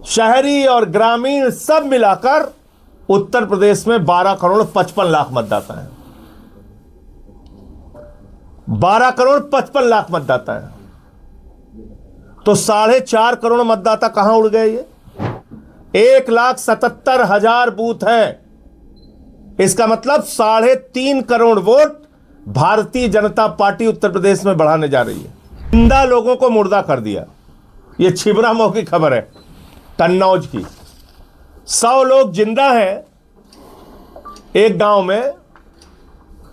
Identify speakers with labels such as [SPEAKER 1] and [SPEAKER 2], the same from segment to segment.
[SPEAKER 1] शहरी और ग्रामीण सब मिलाकर उत्तर प्रदेश में 12 करोड़ 55 लाख मतदाता हैं। 12 करोड़ 55 लाख मतदाता हैं। तो 4.5 करोड़ मतदाता कहां उड़ गए? ये 1,77,000 बूथ है। इसका मतलब 3.5 करोड़ वोट भारतीय जनता पार्टी उत्तर प्रदेश में बढ़ाने जा रही है। जिंदा लोगों को मुर्दा कर दिया। यह छिबरामऊ की खबर है, कन्नौज की। 100 लोग जिंदा हैं एक गांव में,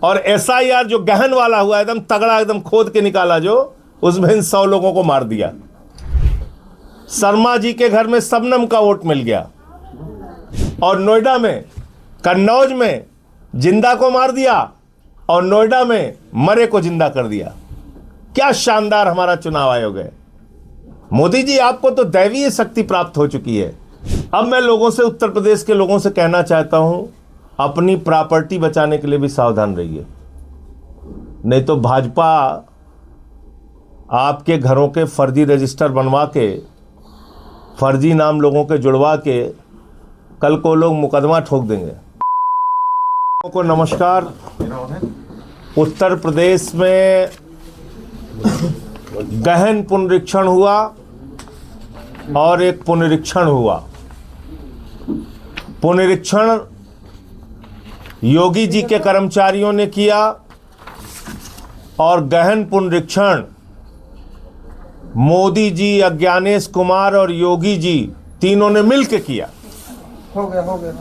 [SPEAKER 1] और एसआईआर जो गहन वाला हुआ, एकदम तगड़ा, एकदम खोद के निकाला, जो उसमें इन 100 लोगों को मार दिया। शर्मा जी के घर में शबनम का वोट मिल गया, और नोएडा में, कन्नौज में जिंदा को मार दिया, और नोएडा में मरे को जिंदा कर दिया। क्या शानदार हमारा चुनाव आयोग है। मोदी जी, आपको तो दैवीय शक्ति प्राप्त हो चुकी है। अब मैं लोगों से, उत्तर प्रदेश के लोगों से कहना चाहता हूं, अपनी प्रॉपर्टी बचाने के लिए भी सावधान रहिए, नहीं तो भाजपा आपके घरों के फर्जी रजिस्टर बनवा के, फर्जी नाम लोगों के जुड़वा के, कल को लोग मुकदमा ठोक देंगे। को नमस्कार। उत्तर प्रदेश में गहन पुनरीक्षण हुआ और एक पुनरीक्षण हुआ। पुनरीक्षण योगी जी के कर्मचारियों ने किया, और गहन पुनरीक्षण मोदी जी, अज्ञानेश कुमार और योगी जी तीनों ने मिलकर किया।
[SPEAKER 2] हो गया।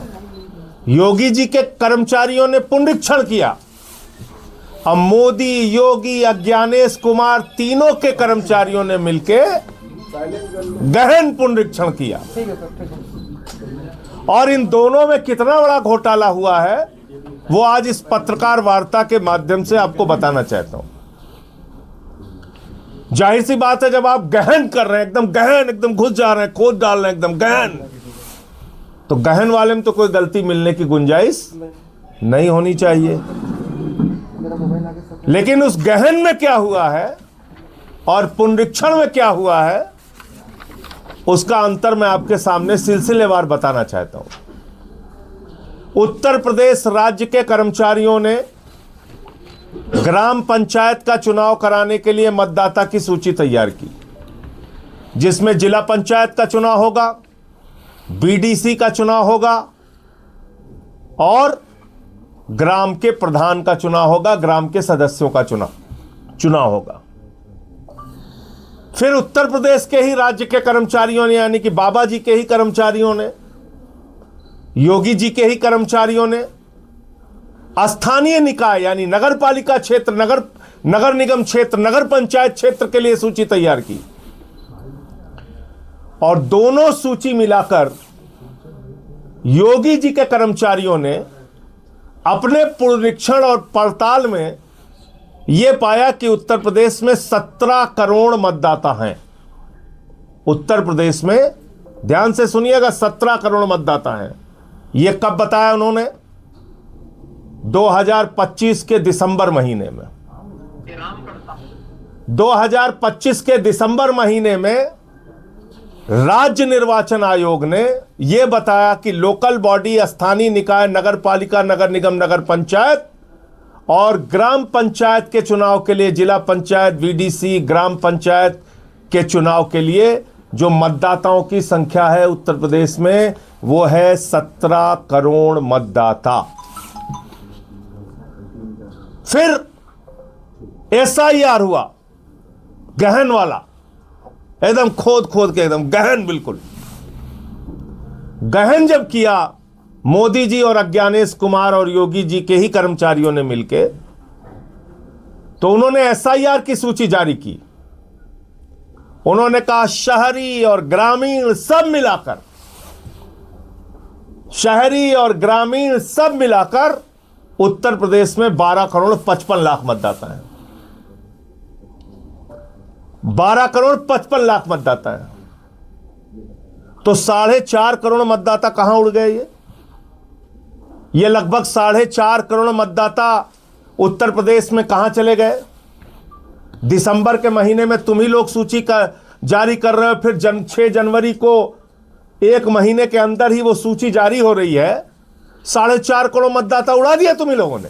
[SPEAKER 1] योगी जी के कर्मचारियों ने पुनरीक्षण किया, अब मोदी, योगी, अज्ञानेश कुमार तीनों के कर्मचारियों ने मिलकर गहन पुनरीक्षण किया। और इन दोनों में कितना बड़ा घोटाला हुआ है, वो आज इस पत्रकार वार्ता के माध्यम से आपको बताना चाहता हूं। जाहिर सी बात है, जब आप गहन कर रहे हैं, एकदम गहन, एकदम घुस जा रहे हैं, खोद डाल रहे हैं, एकदम गहन, तो गहन वाले में तो कोई गलती मिलने की गुंजाइश नहीं होनी चाहिए। लेकिन उस गहन में क्या हुआ है और पुनरीक्षण में क्या हुआ है, उसका अंतर मैं आपके सामने सिलसिलेवार बताना चाहता हूं। उत्तर प्रदेश राज्य के कर्मचारियों ने ग्राम पंचायत का चुनाव कराने के लिए मतदाता की सूची तैयार की, जिसमें जिला पंचायत का चुनाव होगा, बीडीसी का चुनाव होगा, और ग्राम के प्रधान का चुनाव होगा, ग्राम के सदस्यों का चुनाव होगा। फिर उत्तर प्रदेश के ही राज्य के कर्मचारियों ने, यानी कि बाबा जी के ही कर्मचारियों ने, योगी जी के ही कर्मचारियों ने स्थानीय निकाय यानी नगर पालिका क्षेत्र, नगर निगम क्षेत्र, नगर पंचायत क्षेत्र के लिए सूची तैयार की, और दोनों सूची मिलाकर योगी जी के कर्मचारियों ने अपने पुनरीक्षण और पड़ताल में यह पाया कि उत्तर प्रदेश में 17 करोड़ मतदाता हैं। उत्तर प्रदेश में, ध्यान से सुनिएगा, 17 करोड़ मतदाता हैं। यह कब बताया उन्होंने? 2025 के दिसंबर महीने में। 2025 के दिसंबर महीने में राज्य निर्वाचन आयोग ने यह बताया कि लोकल बॉडी, स्थानीय निकाय, नगर पालिका, नगर निगम, नगर पंचायत और ग्राम पंचायत के चुनाव के लिए, जिला पंचायत, बीडीसी, ग्राम पंचायत के चुनाव के लिए जो मतदाताओं की संख्या है उत्तर प्रदेश में, वो है 17 करोड़ मतदाता। फिर एसआईआर हुआ, गहन वाला, एकदम खोद के, एकदम गहन, बिल्कुल गहन जब किया मोदी जी और अज्ञानेश कुमार और योगी जी के ही कर्मचारियों ने मिलकर, तो उन्होंने एसआईआर की सूची जारी की। उन्होंने कहा शहरी और ग्रामीण सब मिलाकर उत्तर प्रदेश में 12 करोड़ 55 लाख मतदाता हैं। 12 करोड़ 55 लाख मतदाता हैं। तो 4.5 करोड़ मतदाता कहां उड़ गए? ये लगभग 4.5 करोड़ मतदाता उत्तर प्रदेश में कहां चले गए? दिसंबर के महीने में तुम ही लोग सूची का जारी कर रहे हो, फिर 6 जनवरी को 1 महीने के अंदर ही वो सूची जारी हो रही है, 4.5 करोड़ मतदाता उड़ा दिया तुम ही लोगों ने।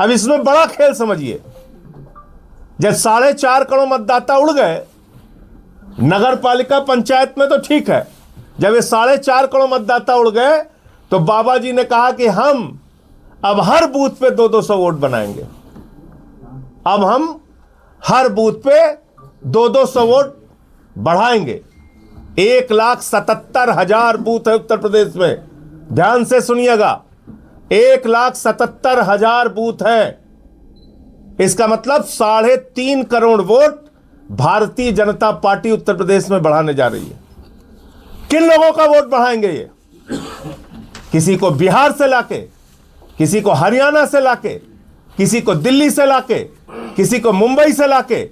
[SPEAKER 1] अब इसमें बड़ा खेल समझिए, जब 4.5 करोड़ मतदाता उड़ गए नगर पालिका पंचायत में तो ठीक है, जब ये 4.5 करोड़ मतदाता उड़ गए तो बाबा जी ने कहा कि हम अब हर बूथ पे 200 वोट बनाएंगे। अब हम हर बूथ पे 200 वोट बढ़ाएंगे। 1,77,000 बूथ है उत्तर प्रदेश में, ध्यान से सुनिएगा, 1,77,000 बूथ है। इसका मतलब 3.5 करोड़ वोट भारतीय जनता पार्टी उत्तर प्रदेश में बढ़ाने जा रही है। किन लोगों का वोट बढ़ाएंगे ये? किसी को बिहार से लाके, किसी को हरियाणा से लाके, किसी को दिल्ली से लाके, किसी को मुंबई से लाके,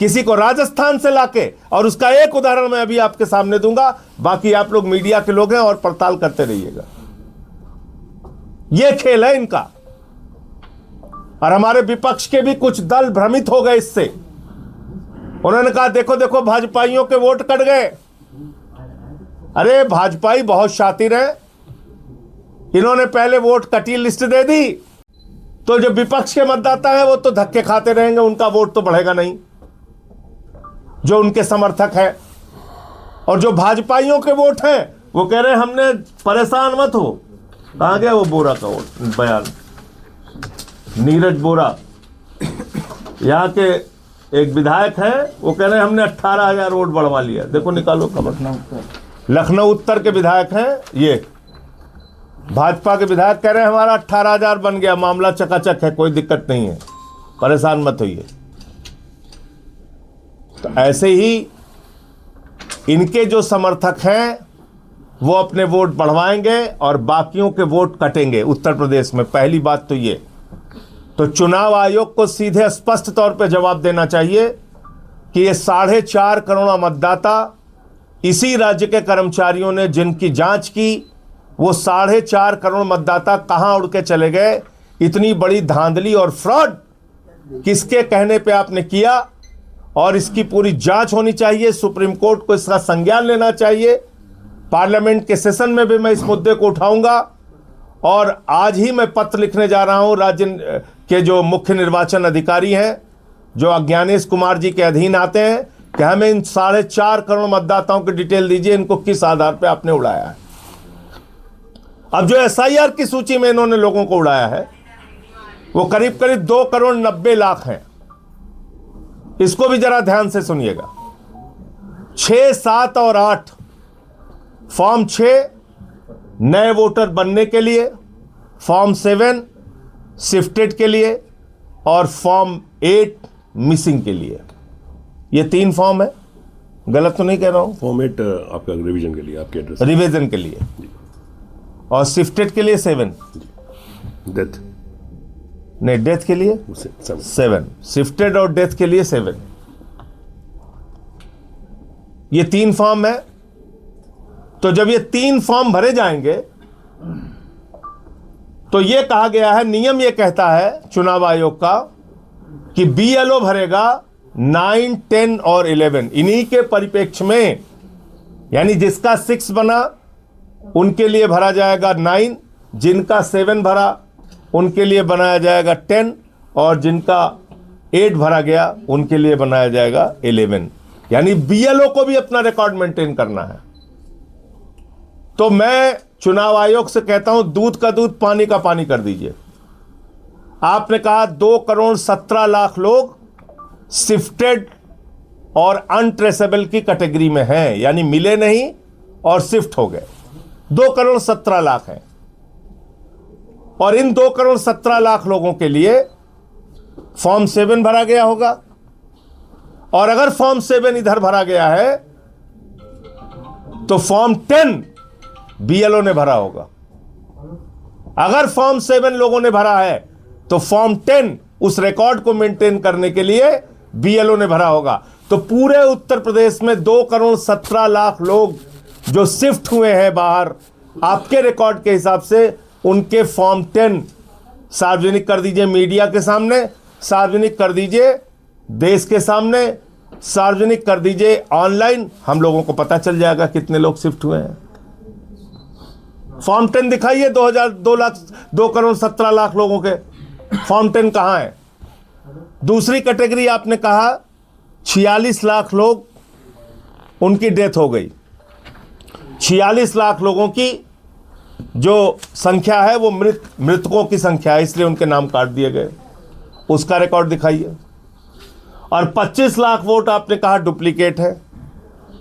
[SPEAKER 1] किसी को राजस्थान से लाके, और उसका एक उदाहरण मैं अभी आपके सामने दूंगा, बाकी आप लोग मीडिया के लोग हैं और पड़ताल करते रहिएगा। यह खेल है इनका। और हमारे विपक्ष के भी कुछ दल भ्रमित हो गए इससे। उन्होंने कहा देखो देखो भाजपाइयों के वोट कट गए। अरे भाजपाई बहुत शातिर है, इन्होंने पहले वोट कटी लिस्ट दे दी, तो जो विपक्ष के मतदाता है वो तो धक्के खाते रहेंगे, उनका वोट तो बढ़ेगा नहीं जो उनके समर्थक है। और जो भाजपाइयों के वोट हैं वो कह रहे हैं हमने, परेशान मत हो। कहां गया वो बोरा का वोट बयान, नीरज बोरा, यहां के एक विधायक है, वो कह रहे हैं हमने 18,000 वोट बढ़वा लिया। देखो निकालो खबर, लखनऊ उत्तर के विधायक हैं ये, भाजपा के विधायक कह रहे हैं हमारा 18,000 बन गया, मामला चकाचक है, कोई दिक्कत नहीं है, परेशान मत होइए। तो ऐसे ही इनके जो समर्थक हैं वो अपने वोट बढ़वाएंगे और बाकियों के वोट कटेंगे उत्तर प्रदेश में। पहली बात तो ये, तो चुनाव आयोग को सीधे स्पष्ट तौर पे जवाब देना चाहिए कि ये 4.5 करोड़ मतदाता, इसी राज्य के कर्मचारियों ने जिनकी जांच की, वो 4.5 करोड़ मतदाता कहां उड़ के चले गए? इतनी बड़ी धांधली और फ्रॉड किसके कहने पे आपने किया? और इसकी पूरी जांच होनी चाहिए, सुप्रीम कोर्ट को इसका संज्ञान लेना चाहिए। पार्लियामेंट के सेशन में भी मैं इस मुद्दे को उठाऊंगा, और आज ही मैं पत्र लिखने जा रहा हूं राज्य के जो मुख्य निर्वाचन अधिकारी हैं, जो अज्ञानेश कुमार जी के अधीन आते हैं, कि हमें इन 4.5 करोड़ मतदाताओं की डिटेल दीजिए, इनको किस आधार पे आपने उड़ाया है। अब जो SIR की सूची में इन्होंने लोगों को उड़ाया है वो करीब करीब 2 करोड़ 90 लाख हैं। इसको भी जरा ध्यान से सुनिएगा। 6, 7 और 8 फॉर्म 6 नए वोटर बनने के लिए, फॉर्म 7 शिफ्टेड के लिए, और फॉर्म 8 मिसिंग के लिए। ये 3 फॉर्म है, गलत तो नहीं कह रहा हूं?
[SPEAKER 3] फॉर्म 8 आपका रिवीजन के लिए, आपके एड्रेस
[SPEAKER 1] रिवीजन के लिए, और शिफ्टेड के लिए 7,
[SPEAKER 3] डेथ
[SPEAKER 1] नहीं डेथ के लिए 7, शिफ्टेड और डेथ के लिए 7। ये 3 फॉर्म है। तो जब ये 3 फॉर्म भरे जाएंगे तो ये कहा गया है, नियम ये कहता है चुनाव आयोग का, कि BLO भरेगा 9, 10 और 11। इन्हीं के परिप्रेक्ष्य में, यानी जिसका 6 बना उनके लिए भरा जाएगा 9, जिनका 7 भरा उनके लिए बनाया जाएगा 10, और जिनका 8 भरा गया उनके लिए बनाया जाएगा 11। यानी BLO को भी अपना रिकॉर्ड मेंटेन करना है। तो मैं चुनाव आयोग से कहता हूं, दूध का दूध पानी का पानी कर दीजिए। आपने कहा 2 करोड़ 17 लाख लोग शिफ्टेड और अनट्रेसेबल की कैटेगरी में हैं, यानी मिले नहीं और शिफ्ट हो गए। 2 करोड़ 17 लाख हैं, और इन 2 करोड़ 17 लाख लोगों के लिए फॉर्म 7 भरा गया होगा। और अगर फॉर्म 7 इधर भरा गया है तो फॉर्म 10 BLO ने भरा होगा। अगर फॉर्म 7 लोगों ने भरा है तो फॉर्म 10 उस रिकॉर्ड को मेंटेन करने के लिए BLO ने भरा होगा। तो पूरे उत्तर प्रदेश में 2 करोड़ 17 लाख लोग जो शिफ्ट हुए हैं बाहर, आपके रिकॉर्ड के हिसाब से उनके फॉर्म 10 सार्वजनिक कर दीजिए, मीडिया के सामने सार्वजनिक कर दीजिए, देश के सामने, सार्वजनिक कर दीजिए ऑनलाइन, हम लोगों को पता चल जाएगा कितने लोग शिफ्ट हुए हैं। फॉर्म 10 दिखाइए, 2 करोड़ 17 लाख लोगों के फॉर्म 10 कहाँ है? दूसरी कैटेगरी आपने कहा 46 लाख लोग, उनकी डेथ हो गई। 46 लाख लोगों की जो संख्या है वो मृतकों की संख्या है, इसलिए उनके नाम काट दिए गए। उसका रिकॉर्ड दिखाइए। और 25 लाख वोट आपने कहा डुप्लीकेट है,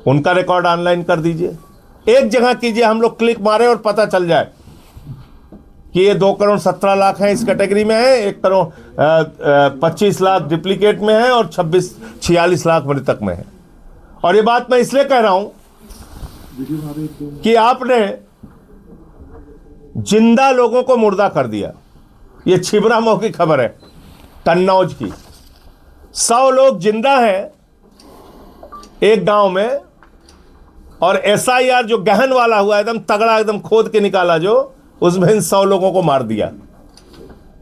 [SPEAKER 1] उनका रिकॉर्ड ऑनलाइन कर दीजिए। एक जगह कीजिए, हम लोग क्लिक मारे और पता चल जाए कि ये 2 करोड़ 17 लाख हैं इस कैटेगरी में है, 1 करोड़ 25 लाख डुप्लीकेट में है और 46 लाख मृतक में है। और ये बात मैं इसलिए कह रहा हूं कि आपने जिंदा लोगों को मुर्दा कर दिया। ये छिबरामऊ की खबर है, कन्नौज की। 100 लोग जिंदा हैं एक गांव में, और SIR जो गहन वाला हुआ एकदम तगड़ा, एकदम खोद के निकाला जो, उसमें 100 लोगों को मार दिया।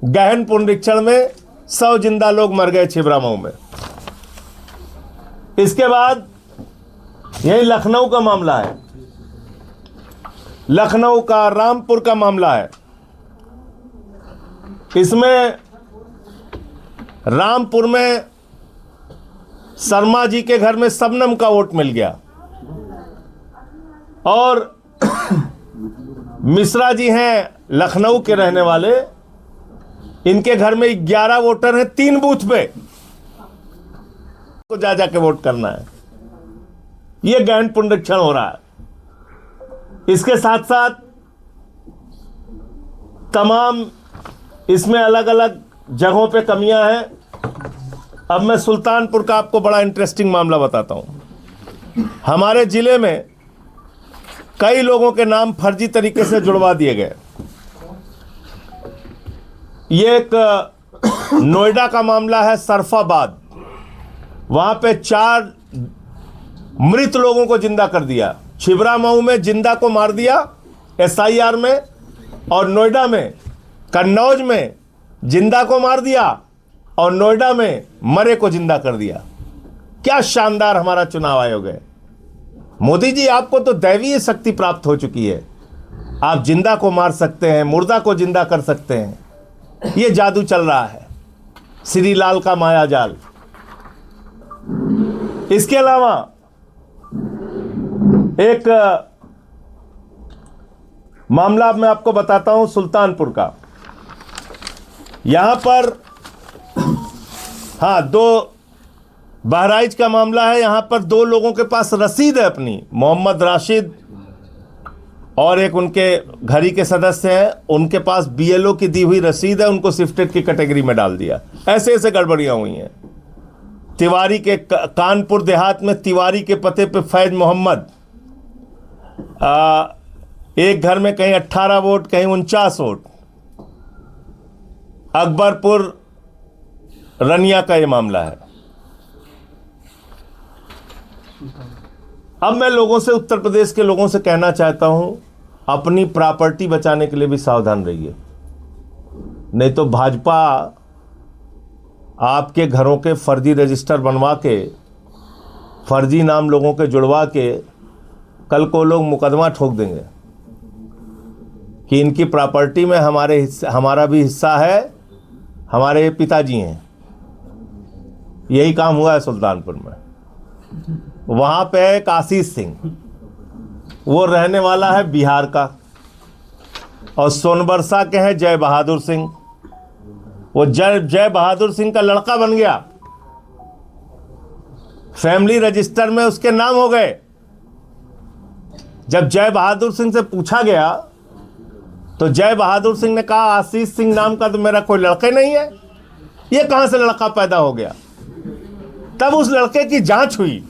[SPEAKER 1] गहन पुनरीक्षण में 100 जिंदा लोग मर गए छिबरामऊ में। इसके बाद यही लखनऊ का मामला है, लखनऊ का रामपुर का मामला है। इसमें रामपुर में शर्मा जी के घर में शबनम का वोट मिल गया, और मिश्रा जी हैं लखनऊ के रहने वाले, इनके घर में 11 वोटर हैं 3 बूथ पे, तो जा के वोट करना है। यह गहन पुनरीक्षण हो रहा है। इसके साथ साथ तमाम इसमें अलग अलग जगहों पे कमियां हैं। अब मैं सुल्तानपुर का आपको बड़ा इंटरेस्टिंग मामला बताता हूं। हमारे जिले में कई लोगों के नाम फर्जी तरीके से जुड़वा दिए गए। ये एक नोएडा का मामला है, सरफाबाद। वहां पे 4 मृत लोगों को जिंदा कर दिया। छिबरामऊ में जिंदा को मार दिया SIR में, और नोएडा में, कन्नौज में जिंदा को मार दिया और नोएडा में मरे को जिंदा कर दिया। क्या शानदार हमारा चुनाव आयोग है। मोदी जी, आपको तो दैवीय शक्ति प्राप्त हो चुकी है। आप जिंदा को मार सकते हैं, मुर्दा को जिंदा कर सकते हैं। ये जादू चल रहा है, श्री लाल का माया जाल। इसके अलावा एक मामला मैं आपको बताता हूं सुल्तानपुर का। यहां पर बहराइच का मामला है। यहां पर 2 लोगों के पास रसीद है अपनी, मोहम्मद राशिद और एक उनके घरी के सदस्य हैं, उनके पास BLO की दी हुई रसीद है, उनको शिफ्टेड की कैटेगरी में डाल दिया। ऐसे ऐसे गड़बड़ियां हुई हैं। तिवारी के कानपुर देहात में तिवारी के पते पे फैज मोहम्मद, एक घर में कहीं 18 वोट, कहीं 49 वोट। अकबरपुर रनिया का यह मामला है। अब मैं लोगों से, उत्तर प्रदेश के लोगों से कहना चाहता हूं, अपनी प्रॉपर्टी बचाने के लिए भी सावधान रहिए, नहीं तो भाजपा आपके घरों के फर्जी रजिस्टर बनवा के, फर्जी नाम लोगों के जुड़वा के, कल को लोग मुकदमा ठोक देंगे कि इनकी प्रॉपर्टी में हमारा भी हिस्सा है, हमारे पिताजी हैं। यही काम हुआ है सुल्तानपुर में। वहाँ पे एक आशीष सिंह, वो रहने वाला है बिहार का, और सोनबरसा के हैं जय बहादुर सिंह। वो जय बहादुर सिंह का लड़का बन गया, फैमिली रजिस्टर में उसके नाम हो गए। जब जय बहादुर सिंह से पूछा गया तो जय बहादुर सिंह ने कहा, आशीष सिंह नाम का तो मेरा कोई लड़का नहीं है, ये कहां से लड़का पैदा हो गया। तब उस लड़के की जांच हुई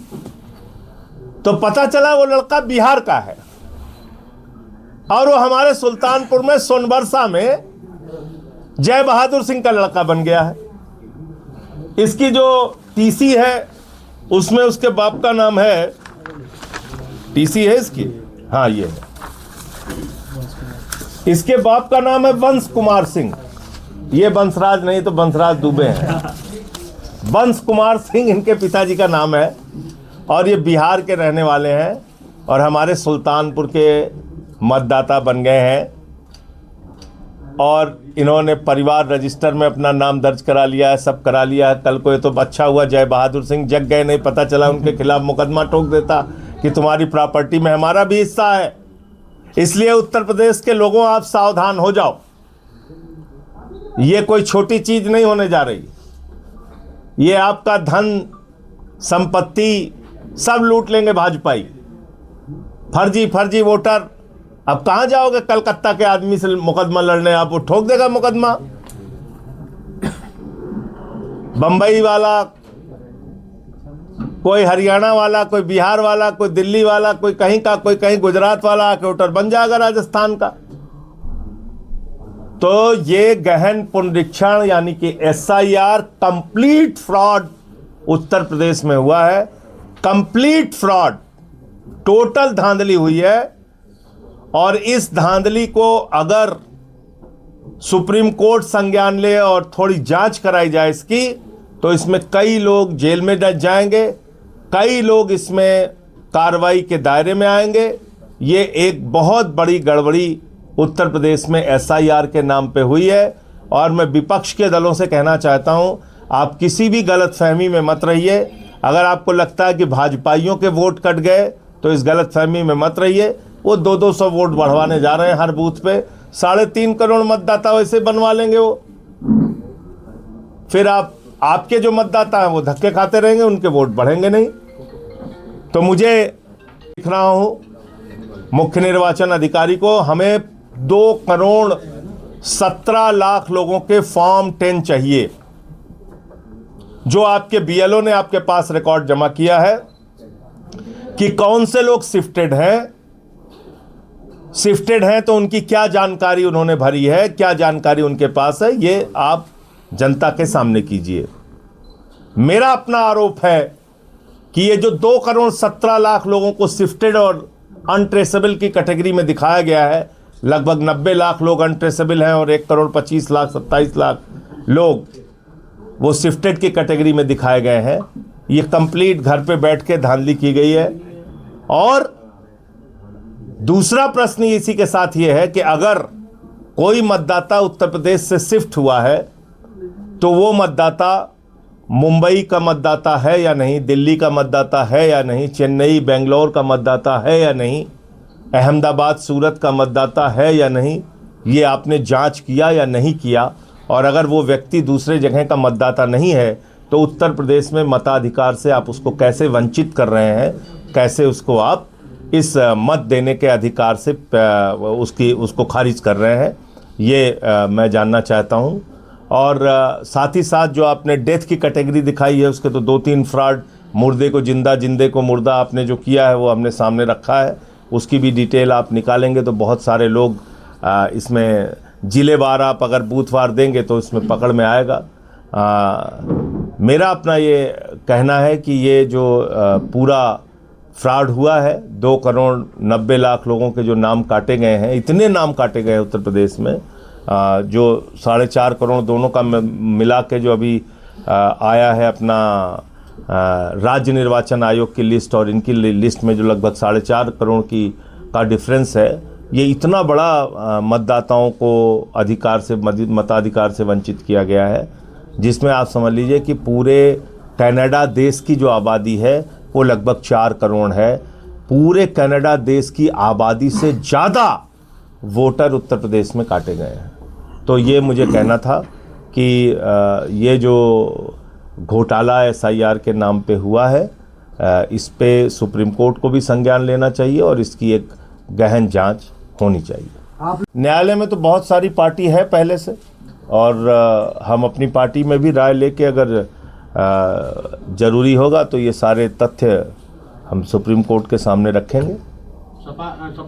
[SPEAKER 1] तो पता चला वो लड़का बिहार का है, और वो हमारे सुल्तानपुर में सोनबरसा में जय बहादुर सिंह का लड़का बन गया है। इसकी जो TC है उसमें उसके बाप का नाम है, TC है इसकी, हाँ ये है, इसके बाप का नाम है वंश कुमार सिंह। ये बंसराज नहीं तो बंसराज दुबे हैं। वंश कुमार सिंह इनके पिताजी का नाम है और ये बिहार के रहने वाले हैं और हमारे सुल्तानपुर के मतदाता बन गए हैं और इन्होंने परिवार रजिस्टर में अपना नाम दर्ज करा लिया है, सब करा लिया है। कल को ये तो अच्छा हुआ जय बहादुर सिंह जग गए, नहीं पता चला उनके खिलाफ मुकदमा ठोक देता कि तुम्हारी प्रॉपर्टी में हमारा भी हिस्सा है। इसलिए उत्तर प्रदेश के लोगों, आप सावधान हो जाओ, ये कोई छोटी चीज नहीं होने जा रही। ये आपका धन संपत्ति सब लूट लेंगे भाजपाई, फर्जी वोटर। अब कहां जाओगे कलकत्ता के आदमी से मुकदमा लड़ने, आप वो ठोक देगा मुकदमा। बंबई वाला, कोई हरियाणा वाला, कोई बिहार वाला, कोई दिल्ली वाला, कोई कहीं का, कोई कहीं गुजरात वाला आके वोटर बन जाएगा राजस्थान का। तो ये गहन पुनरीक्षण यानी कि SIR complete fraud Uttar Pradesh में हुआ है। कंप्लीट फ्रॉड, टोटल धांधली हुई है। और इस धांधली को अगर सुप्रीम कोर्ट संज्ञान ले और थोड़ी जांच कराई जाए इसकी, तो इसमें कई लोग जेल में जाएंगे, कई लोग इसमें कार्रवाई के दायरे में आएंगे। ये एक बहुत बड़ी गड़बड़ी उत्तर प्रदेश में SIR के नाम पे हुई है। और मैं विपक्ष के दलों से कहना चाहता हूं, आप किसी भी गलतफहमी में मत रहिए। अगर आपको लगता है कि भाजपाइयों के वोट कट गए तो इस गलतफहमी में मत रहिए। वो 200 वोट बढ़वाने जा रहे हैं हर बूथ पे, 3.5 करोड़ मतदाता वैसे बनवा लेंगे वो। फिर आपके जो मतदाता हैं वो धक्के खाते रहेंगे, उनके वोट बढ़ेंगे नहीं। तो मुझे लिख रहा हूं मुख्य निर्वाचन अधिकारी को, हमें 2,17 लाख लोगों के फॉर्म 10 चाहिए, जो आपके BLO ने आपके पास रिकॉर्ड जमा किया है कि कौन से लोग शिफ्टेड हैं तो उनकी क्या जानकारी उन्होंने भरी है, क्या जानकारी उनके पास है, ये आप जनता के सामने कीजिए। मेरा अपना आरोप है कि ये जो 2,17 लोगों को शिफ्टेड और अनट्रेसेबल की कैटेगरी में दिखाया गया है, लगभग 90 लाख लोग अनट्रेसेबल हैं और 1,25,27,00,000 लोग वो शिफ्टेड की कैटेगरी में दिखाए गए हैं। ये कंप्लीट घर पे बैठ के धांधली की गई है। और दूसरा प्रश्न इसी के साथ ये है कि अगर कोई मतदाता उत्तर प्रदेश से शिफ्ट हुआ है तो वो मतदाता मुंबई का मतदाता है या नहीं, दिल्ली का मतदाता है या नहीं, चेन्नई बेंगलोर का मतदाता है या नहीं, अहमदाबाद सूरत का मतदाता है या नहीं, ये आपने जांच किया या नहीं किया। और अगर वो व्यक्ति दूसरे जगह का मतदाता नहीं है तो उत्तर प्रदेश में मताधिकार से आप उसको कैसे वंचित कर रहे हैं, कैसे उसको आप इस मत देने के अधिकार से उसको खारिज कर रहे हैं, ये मैं जानना चाहता हूं। और साथ ही साथ जो आपने डेथ की कैटेगरी दिखाई है उसके तो 2-3 फ्रॉड, मुर्दे को जिंदा, जिंदे को मुर्दा आपने जो किया है वो हमने सामने रखा है, उसकी भी डिटेल आप निकालेंगे तो बहुत सारे लोग इसमें जिलेवार आप अगर बूथवार देंगे तो इसमें पकड़ में आएगा। मेरा अपना ये कहना है कि ये जो पूरा फ्रॉड हुआ है, 2,90,00,000 लोगों के जो नाम काटे गए हैं, इतने नाम काटे गए उत्तर प्रदेश में, जो 4.5 करोड़ दोनों का मिला के जो अभी आया है अपना राज्य निर्वाचन आयोग की लिस्ट और इनकी लिस्ट में जो लगभग 4.5 करोड़ की का डिफरेंस है, ये इतना बड़ा मतदाताओं को अधिकार से मताधिकार से वंचित किया गया है, जिसमें आप समझ लीजिए कि पूरे कनाडा देश की जो आबादी है वो लगभग 4 करोड़ है। पूरे कनाडा देश की आबादी से ज़्यादा वोटर उत्तर प्रदेश में काटे गए हैं। तो ये मुझे कहना था कि ये जो घोटाला SIR के नाम पे हुआ है, इस पे सुप्रीम कोर्ट को भी संज्ञान लेना चाहिए और इसकी एक गहन जांच होनी चाहिए। न्यायालय में तो बहुत सारी पार्टी है पहले से, और हम अपनी पार्टी में भी राय लेके अगर ज़रूरी होगा तो ये सारे तथ्य हम सुप्रीम कोर्ट के सामने रखेंगे।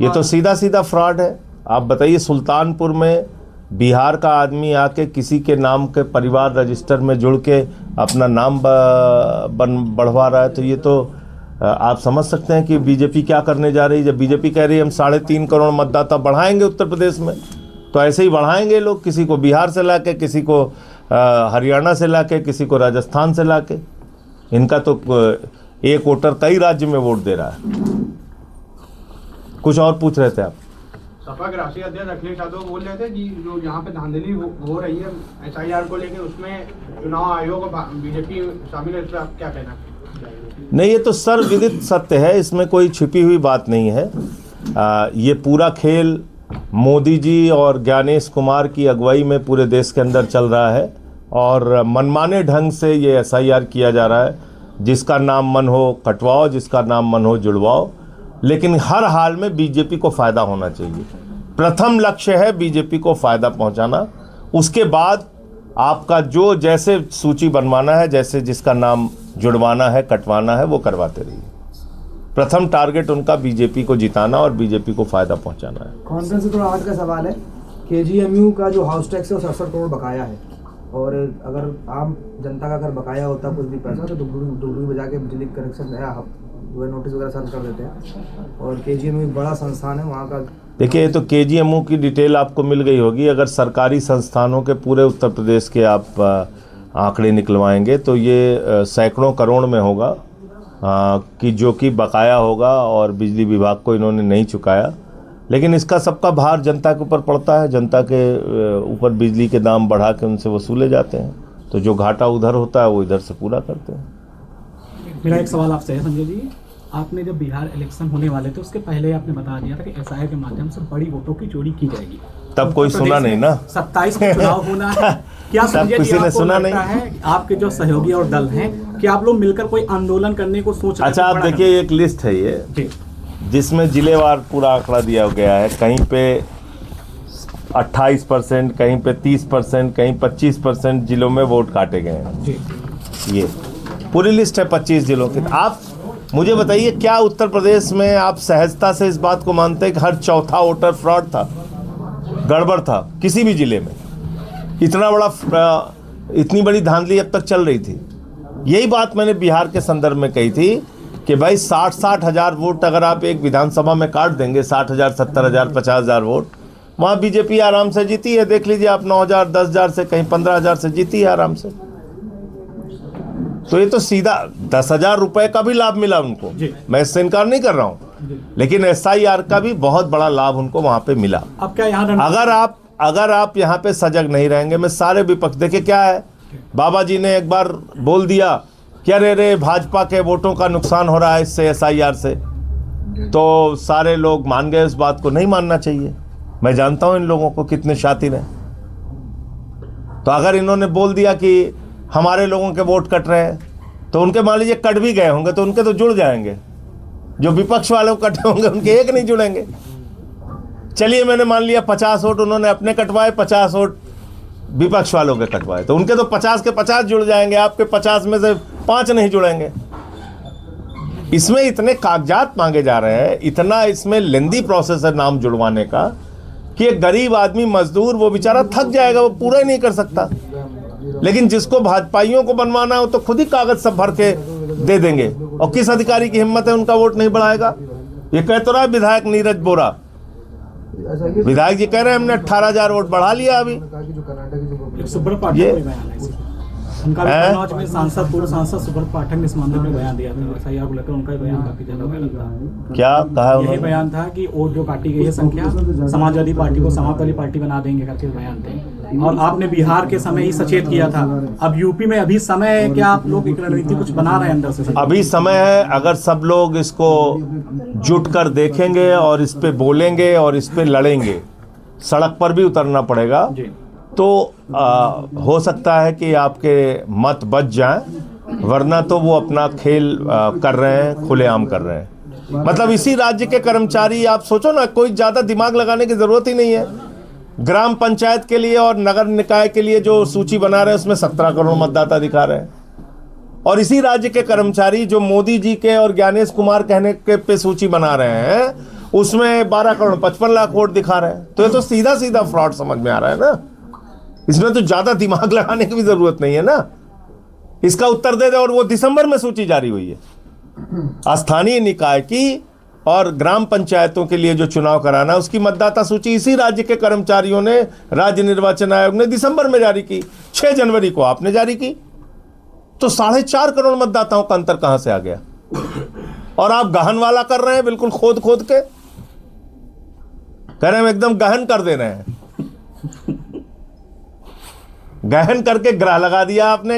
[SPEAKER 1] ये तो सीधा सीधा फ्रॉड है। आप बताइए, सुल्तानपुर में बिहार का आदमी आके किसी के नाम के परिवार रजिस्टर में जुड़ के अपना नाम बढ़वा रहा है, तो ये तो आप समझ सकते हैं कि बीजेपी क्या करने जा रही है। जब बीजेपी कह रही है हम 3.5 करोड़ मतदाता बढ़ाएंगे उत्तर प्रदेश में, तो ऐसे ही बढ़ाएंगे लोग, किसी को बिहार से लाके, किसी को हरियाणा से लाके, किसी को राजस्थान से लाके। इनका तो एक वोटर कई राज्य में वोट दे रहा है। कुछ और पूछ रहे थे आप?
[SPEAKER 4] सपा के राष्ट्रीय अध्यक्ष अखिलेश यादव बोल रहे थे कि जो यहाँ पे धांधली हो रही है SIR को लेकर, उसमें चुनाव आयोग और बीजेपी शामिल है, इस पर आप क्या कहना है?
[SPEAKER 1] नहीं, ये तो सर्वविदित सत्य है, इसमें कोई छिपी हुई बात नहीं है। ये पूरा खेल मोदी जी और ज्ञानेश कुमार की अगुवाई में पूरे देश के अंदर चल रहा है और मनमाने ढंग से ये SIR किया जा रहा है। जिसका नाम मन हो कटवाओ, जिसका नाम मन हो जुड़वाओ, लेकिन हर हाल में बीजेपी को फ़ायदा होना चाहिए। प्रथम लक्ष्य है बीजेपी को फ़ायदा पहुंचाना। उसके बाद आपका जो जैसे सूची बनवाना है, जैसे जिसका नाम जुड़वाना है, कटवाना है, वो करवाते रहिए। प्रथम टारगेट उनका बीजेपी को जिताना और बीजेपी को फ़ायदा पहुंचाना है।
[SPEAKER 2] कांग्रेस से थोड़ा आज का सवाल है, KGMU का जो हाउस टैक्स है वो 67 करोड़ बकाया है, और अगर आम जनता का अगर बकाया होता कुछ भी पैसा तो डुगडुगी बजा के बिजली कनेक्शन नया जो है नोटिस वगैरह सर्व कर देते हैं। और KGMU एक बड़ा संस्थान है वहाँ का।
[SPEAKER 1] देखिए, ये तो KGMU की डिटेल आपको मिल गई होगी। अगर सरकारी संस्थानों के पूरे उत्तर प्रदेश के आप आंकड़े निकलवाएंगे तो ये सैकड़ों करोड़ में होगा कि जो कि बकाया होगा और बिजली विभाग को इन्होंने नहीं चुकाया। लेकिन इसका सबका भार जनता के ऊपर पड़ता है। जनता के ऊपर बिजली के दाम बढ़ा के उनसे वसूले जाते हैं, तो जो घाटा उधर होता है वो इधर से पूरा करते हैं।
[SPEAKER 5] मेरा एक सवाल आपसे है संजय जी, आपने जब बिहार इलेक्शन होने वाले थे उसके पहले आपने बता दिया था कि SIR के माध्यम से बड़ी वोटों की चोरी की जाएगी।
[SPEAKER 1] तब कोई सुना नहीं ना।
[SPEAKER 5] 27 में चुनाव होना है, क्या संजय जी
[SPEAKER 1] किसी ने सुना नहीं
[SPEAKER 5] है आपके जो सहयोगी और दल हैं कि आप लोग मिलकर कोई आंदोलन करने को सोच रहे हैं?
[SPEAKER 1] अच्छा, आप देखिए, एक लिस्ट है ये जिसमें जिलेवार पूरा आंकड़ा दिया गया है। कहीं पे 28%, कहीं पे 30%, कहीं 25% जिलों में वोट काटे गए हैं। ये पूरी लिस्ट है 25 जिलों की। आप मुझे बताइए, क्या उत्तर प्रदेश में आप सहजता से इस बात को मानते हैं कि हर चौथा वोटर फ्रॉड था, गड़बड़ था? किसी भी जिले में इतनी बड़ी धांधली अब तक चल रही थी। यही बात मैंने बिहार के संदर्भ में कही थी कि भाई 60-60 हज़ार वोट अगर आप एक विधानसभा में काट देंगे, 60,000, 70,000, 50,000 वोट, वहाँ बीजेपी आराम से जीती है। देख लीजिए आप, 9,000, 10,000 से, कहीं 15,000 से जीती है आराम से। तो ये तो सीधा 10,000 रुपए का भी लाभ मिला उनको, मैं इससे इनकार नहीं कर रहा हूँ, लेकिन SIR का भी बहुत बड़ा लाभ उनको वहाँ पे मिला।
[SPEAKER 5] अब क्या यहाँ
[SPEAKER 1] अगर आप यहाँ पे सजग नहीं रहेंगे, मैं सारे विपक्ष, देखिए क्या है, बाबा जी ने एक बार बोल दिया कि अरे भाजपा के वोटों का नुकसान हो रहा है इससे, SIR से, तो सारे लोग मान गए। इस बात को नहीं मानना चाहिए। मैं जानता हूँ इन लोगों को कितने शातिर हैं। तो अगर इन्होंने बोल दिया कि हमारे लोगों के वोट कट रहे हैं, तो उनके मान लीजिए कट भी गए होंगे तो उनके तो जुड़ जाएंगे। जो विपक्ष वालों को कटे होंगे उनके एक नहीं जुड़ेंगे। चलिए, मैंने मान लिया 50 वोट उन्होंने अपने कटवाए, 50 वोट विपक्ष वालों के कटवाए, तो उनके तो 50 के 50 जुड़ जाएंगे, आपके 50 में से 5 नहीं जुड़ेंगे। इसमें इतने कागजात मांगे जा रहे हैं, इतना इसमें लेंदी प्रोसेस है नाम जुड़वाने का, कि एक गरीब आदमी, मजदूर, वो बेचारा थक जाएगा, वो पूरा ही नहीं कर सकता। लेकिन जिसको भाजपाइयों को बनवाना हो तो खुद ही कागज सब भर के दे देंगे, और किस अधिकारी की हिम्मत है उनका वोट नहीं बढ़ाएगा? ये कह तो रहा है विधायक नीरज बोरा, विधायक जी कह रहे हैं हमने 18,000 वोट बढ़ा लिया अभी। ये
[SPEAKER 5] उनका कन्नौज में सांसद, पूर्व सांसद सुब्रत पाठक ने इस मामले में बयान दिया था, SIR को लेकर उनका बयान काफी ज्यादा वायरल था।
[SPEAKER 1] क्या कहा
[SPEAKER 5] यही
[SPEAKER 1] उन्होंने?
[SPEAKER 5] बयान था कि वोट जो काटी गई है संख्या, समाजवादी पार्टी को समाजवादी पार्टी बना देंगे करके बयान थे। और आपने बिहार के समय ही सचेत किया था। अब यूपी में अभी समय है, क्या आप लोग एक रणनीति कुछ बना रहे हैं अंदर से?
[SPEAKER 1] अभी समय है, अगर सब लोग इसको जुट कर देखेंगे और इस पे बोलेंगे और इस पे लड़ेंगे, सड़क पर भी उतरना पड़ेगा, तो हो सकता है कि आपके मत बच जाएं, वरना तो वो अपना खेल कर रहे हैं, खुलेआम कर रहे हैं। मतलब इसी राज्य के कर्मचारी, आप सोचो ना, कोई ज़्यादा दिमाग लगाने की ज़रूरत ही नहीं है। ग्राम पंचायत के लिए और नगर निकाय के लिए जो सूची बना रहे हैं उसमें 17 करोड़ मतदाता दिखा रहे हैं, और इसी राज्य के कर्मचारी जो मोदी जी के और ज्ञानेश कुमार कहने के पे सूची बना रहे हैं उसमें 12 करोड़ 55 लाख वोट दिखा रहे हैं। तो ये तो सीधा सीधा फ्रॉड समझ में आ रहा है ना। इसमें तो ज्यादा दिमाग लगाने की भी जरूरत नहीं है ना। इसका उत्तर दे दे। और वो दिसंबर में सूची जारी हुई है। स्थानीय निकाय की और ग्राम पंचायतों के लिए जो चुनाव कराना है उसकी मतदाता सूची इसी राज्य के कर्मचारियों ने, राज्य निर्वाचन आयोग ने दिसंबर में जारी की, 6 जनवरी को आपने जारी की। तो 4.5 करोड़ मतदाताओं का अंतर कहां से आ गया? और आप गहन वाला कर रहे हैं, बिल्कुल खोद खोद के कह रहे हैं, हम एकदम गहन कर दे रहे हैं। गहन करके ग्रह लगा दिया आपने।